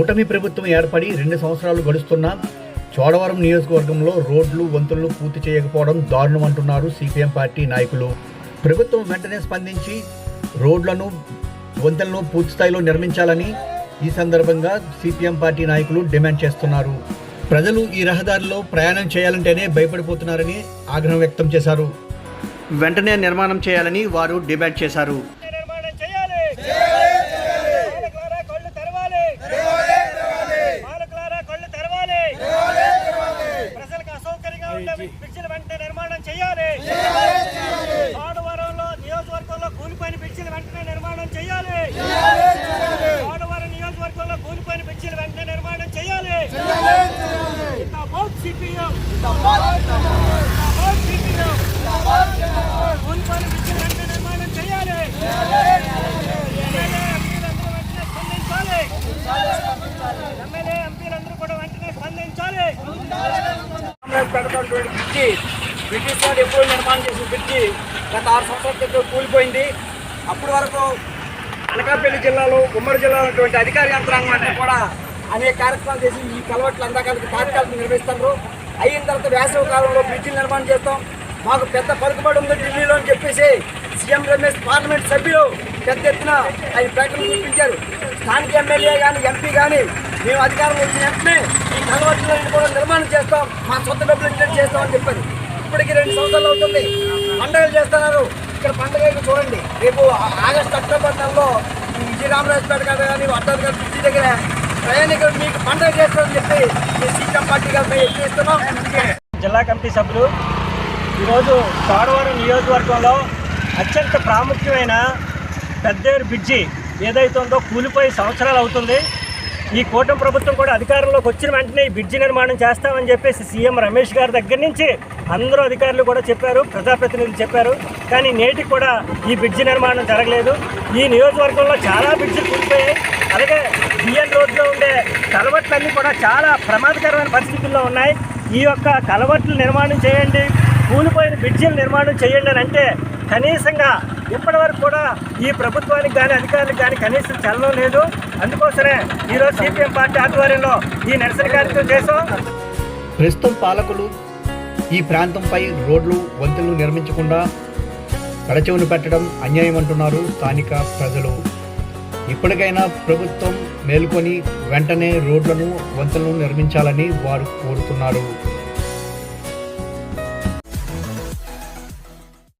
కూటమి ప్రభుత్వం ఏర్పడి 2 సంవత్సరాలు గడుస్తున్నా చోడవరం నియోజకవర్గంలో రోడ్లు వంతులను పూర్తి చేయకపోవడం దారుణం అంటున్నారు సిపిఎం పార్టీ నాయకులు. ప్రభుత్వం వెంటనే స్పందించి రోడ్లను వంతులను పూర్తి స్థాయిలో నిర్మించాలని ఈ సందర్భంగా సిపిఎం పార్టీ నాయకులు డిమాండ్ చేస్తున్నారు. ప్రజలు ఈ రహదారిలో ప్రయాణం చేయాలంటేనే భయపడిపోతున్నారని ఆగ్రహం వ్యక్తం చేశారు. వెంటనే నిర్మాణం చేయాలని వారు డిమాండ్ చేశారు. చోడవరంలో నియోజకవర్గంలో కూలిపోయిన బ్రిడ్జిలు వెంటనే నిర్మాణం చేయాలి. చోడవరం నియోజకవర్గంలో కూలిపోయిన బ్రిడ్జిలు వెంటనే నిర్మాణం చేయాలి. కూలిపోయిన బ్రిడ్జిలు వెంటనే నిర్మాణం చేయాలి. ఎమ్మెల్యే ఎంపీలందరూ కూడా వెంటనే స్పందించాలి. బ్రిటిష్ వాడు ఎప్పుడు నిర్మాణం చేసిన బ్రిడ్జి గత 6 సంవత్సరాల క్రితం కూలిపోయింది. అప్పటి వరకు అనకాపల్లి జిల్లాలో ఉమ్మడి జిల్లాలో ఉన్నటువంటి అధికార యంత్రాంగం అంటే కూడా అనేక కార్యక్రమాలు చేసి ఈ కలవట్లు అందాకాలకి తాత్కాలిక నిర్వహిస్తారు. అయిన తర్వాత వేసవి కాలంలో బ్రిడ్జిలు నిర్మాణం చేస్తాం, మాకు పెద్ద పలుకుబడి ఉంది ఢిల్లీలో అని చెప్పేసి సీఎం రమేష్ పార్లమెంట్ సభ్యులు పెద్ద ఎత్తున ఆయన ప్రకటన చూపించారు. స్థానిక ఎమ్మెల్యే కానీ ఎంపీ కానీ మేము అధికారం వచ్చిన వెంటనే ఈ కలవట్లను కూడా నిర్మాణం చేస్తాం, మా సొంత డబ్బులు ఇన్వెస్ట్ చేస్తామని చెప్పారు. ఇప్పటికి 2 సంవత్సరాలు అవుతుంది. పండుగలు చేస్తున్నారు. ఇక్కడ పండుగ చూడండి, రేపు ఆగస్టు అక్టోబర్ నెలలో విజయరామరాజపేట గారు కానీ వడ్డాది గారు బ్రిడ్జి దగ్గర ప్రయాణికులు మీకు పండుగ చేస్తారని చెప్పి సీఎం పార్టీ గారు మేము ఎక్కిస్తున్నాం. జిల్లా కమిటీ సభ్యులు ఈరోజు చోడవరం నియోజకవర్గంలో అత్యంత ప్రాముఖ్యమైన పెద్దేరు బ్రిడ్జి ఏదైతే ఉందో కూలిపోయి సంవత్సరాలు అవుతుంది. ఈ కూటమి ప్రభుత్వం కూడా అధికారంలోకి వచ్చిన వెంటనే ఈ బ్రిడ్జి నిర్మాణం చేస్తామని చెప్పేసి సీఎం రమేష్ గారి దగ్గర నుంచి అందరూ అధికారులు కూడా చెప్పారు, ప్రజాప్రతినిధులు చెప్పారు. కానీ నేటికి కూడా ఈ బ్రిడ్జి నిర్మాణం జరగలేదు. ఈ నియోజకవర్గంలో చాలా బ్రిడ్జిలు కూలిపోయాయి. అలాగే బిఎన్ రోడ్లో ఉండే కలవట్లన్నీ కూడా చాలా ప్రమాదకరమైన పరిస్థితుల్లో ఉన్నాయి. ఈ యొక్క కలవట్లు నిర్మాణం చేయండి, కూలిపోయిన బ్రిడ్జిలు నిర్మాణం చేయండి అని అంటే కనీసంగా ఇప్పటి వరకు కూడా ఈ ప్రభుత్వానికి కానీ అధికారులకు కానీ కనీసం చలనం లేదు. అందుకోసమే ఈరోజు సిపిఎం పార్టీ ఆధ్వర్యంలో ఈ నిరసన కార్యక్రమం చేశాం. ప్రస్తుతం పాలకులు ఈ ప్రాంతంపై రోడ్లు వంతులు నిర్మించకుండా కడచెవును పెట్టడం అన్యాయం అంటున్నారు స్థానిక ప్రజలు. ఇప్పటికైనా ప్రభుత్వం మేల్కొని వెంటనే రోడ్లను వంతులను నిర్మించాలని వారు కోరుతున్నారు.